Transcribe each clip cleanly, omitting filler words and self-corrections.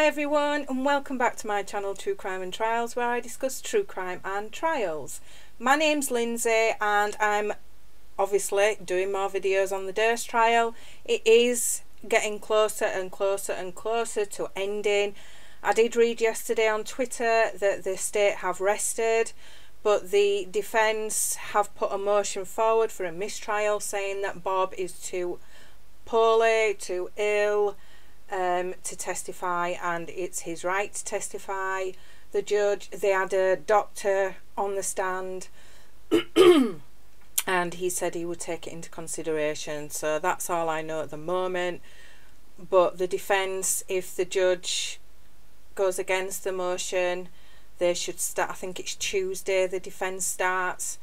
Hi everyone, and welcome back to my channel True Crime and Trials, where I discuss true crime and trials. My name's Lindsay and I'm obviously doing more videos on the Durst trial. It is getting closer and closer and closer to ending. I did read yesterday on Twitter that the state have rested, but the defence have put a motion forward for a mistrial, saying that Bob is too poorly, too ill to testify, and it's his right to testify. The judge, they had a doctor on the stand and he said he would take it into consideration. So that's all I know at the moment. But the defence, if the judge goes against the motion, they should start, I think it's Tuesday the defence starts.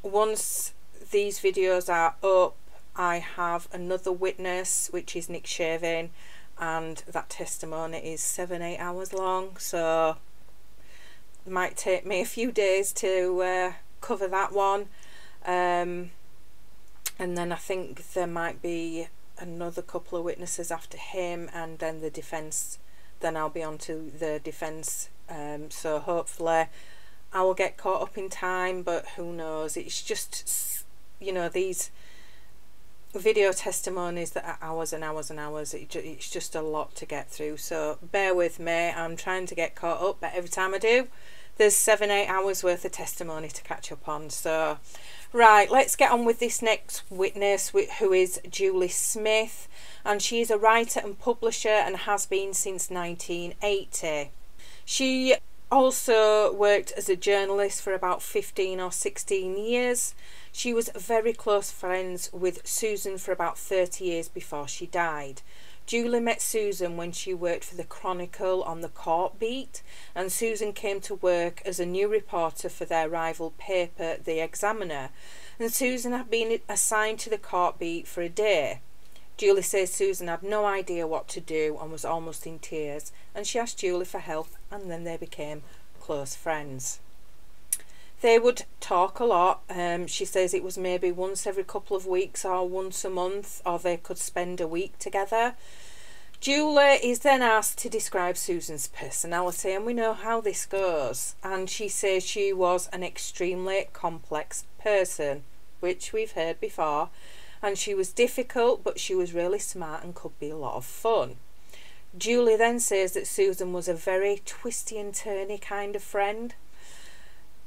Once these videos are up, I have another witness, which is Nick Shavin, and that testimony is 7-8 hours long, so it might take me a few days to cover that one. And then I think there might be another couple of witnesses after him, and then the defence, then I'll be on to the defence. So hopefully I will get caught up in time, but who knows. It's just, you know, these video testimonies that are hours and hours and hours, it's just a lot to get through, so bear with me. I'm trying to get caught up, but every time I do, there's 7-8 hours worth of testimony to catch up on. So right, let's get on with this next witness, who is Julie Smith, and she's a writer and publisher and has been since 1980. She also worked as a journalist for about 15 or 16 years. She was very close friends with Susan for about 30 years before she died. Julie met Susan when she worked for the Chronicle on the court beat, and Susan came to work as a new reporter for their rival paper, The Examiner, and Susan had been assigned to the court beat for a day. Julie says Susan had no idea what to do and was almost in tears, and she asked Julie for help, and then they became close friends. They would talk a lot. She says it was maybe once every couple of weeks or once a month, or they could spend a week together. Julie is then asked to describe Susan's personality, and we know how this goes. And she says she was an extremely complex person, which we've heard before, and she was difficult, but she was really smart and could be a lot of fun. Julie then says that Susan was a very twisty and turny kind of friend.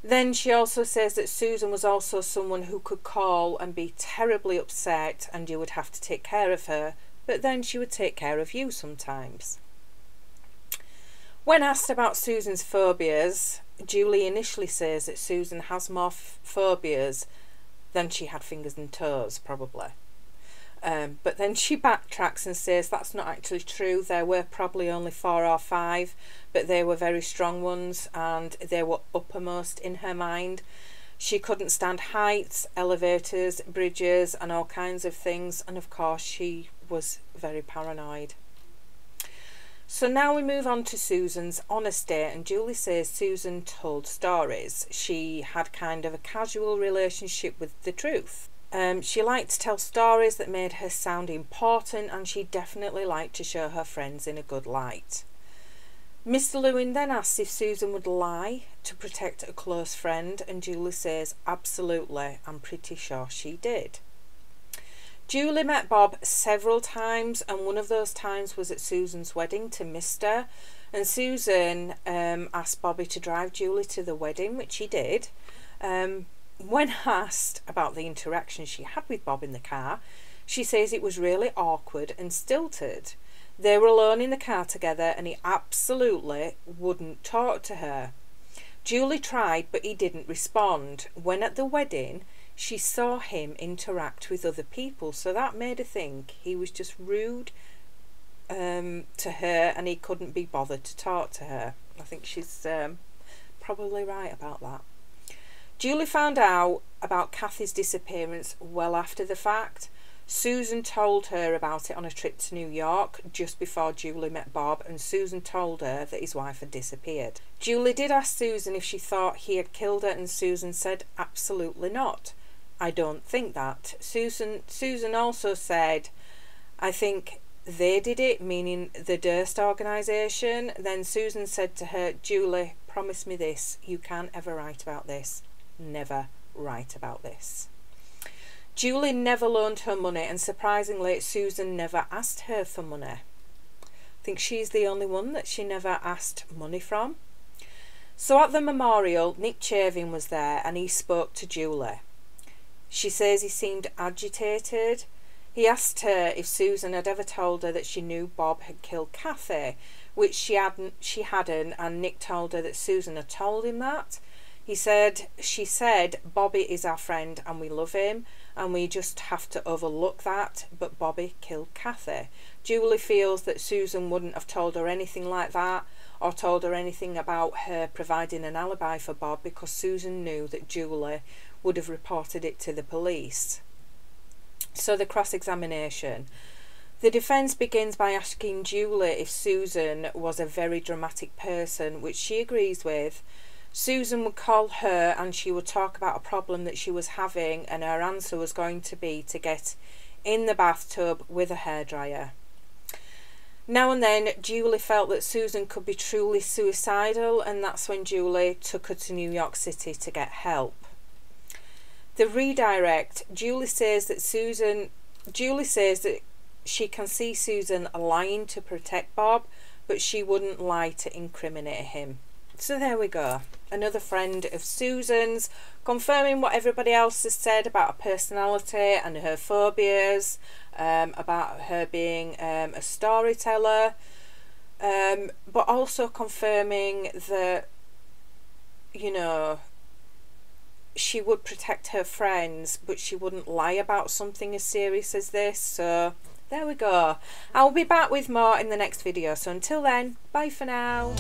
Then she also says that Susan was also someone who could call and be terribly upset, and you would have to take care of her, but then she would take care of you sometimes. When asked about Susan's phobias, Julie initially says that Susan has more phobias than she had fingers and toes, probably. But then she backtracks and says that's not actually true. There were probably only 4 or 5, but they were very strong ones, and they were uppermost in her mind. She couldn't stand heights, elevators, bridges, and all kinds of things, and of course she was very paranoid. So now we move on to Susan's honesty, and Julie says Susan told stories. She had kind of a casual relationship with the truth. She liked to tell stories that made her sound important, and she definitely liked to show her friends in a good light. Mr. Lewin then asks if Susan would lie to protect a close friend, and Julie says absolutely, I'm pretty sure she did. Julie met Bob several times, and one of those times was at Susan's wedding to Mr. And Susan asked Bobby to drive Julie to the wedding, which he did. When asked about the interaction she had with Bob in the car, she says it was really awkward and stilted. They were alone in the car together, and he absolutely wouldn't talk to her. Julie tried, but he didn't respond. When at the wedding, she saw him interact with other people, so that made her think he was just rude to her, and he couldn't be bothered to talk to her. I think she's probably right about that. Julie found out about Kathy's disappearance well after the fact. Susan told her about it on a trip to New York just before Julie met Bob, and Susan told her that his wife had disappeared. Julie did ask Susan if she thought he had killed her, and Susan said absolutely not. I don't think that. Susan also said, I think they did it, meaning the Durst organisation. Then Susan said to her, Julie, promise me this, you can't ever write about this. Never write about this. Julie never loaned her money, and surprisingly Susan never asked her for money. I think she's the only one that she never asked money from. So at the memorial, Nick Chervin was there and he spoke to Julie. She says he seemed agitated. He asked her if Susan had ever told her that she knew Bob had killed Kathy, which she hadn't, and Nick told her that Susan had told him that. She said, Bobby is our friend and we love him and we just have to overlook that, but Bobby killed Kathy. Julie feels that Susan wouldn't have told her anything like that or told her anything about her providing an alibi for Bob, because Susan knew that Julie would have reported it to the police. So the cross-examination. The defence begins by asking Julie if Susan was a very dramatic person, which she agrees with. Susan would call her and she would talk about a problem that she was having, and her answer was going to be to get in the bathtub with a hairdryer. Now and then Julie felt that Susan could be truly suicidal, and that's when Julie took her to New York City to get help. The redirect, Julie says that she can see Susan lying to protect Bob, but she wouldn't lie to incriminate him. So there we go. Another friend of Susan's, confirming what everybody else has said about her personality and her phobias, about her being a storyteller, but also confirming that, you know, she would protect her friends, but she wouldn't lie about something as serious as this. So there we go. I'll be back with more in the next video. So until then, bye for now.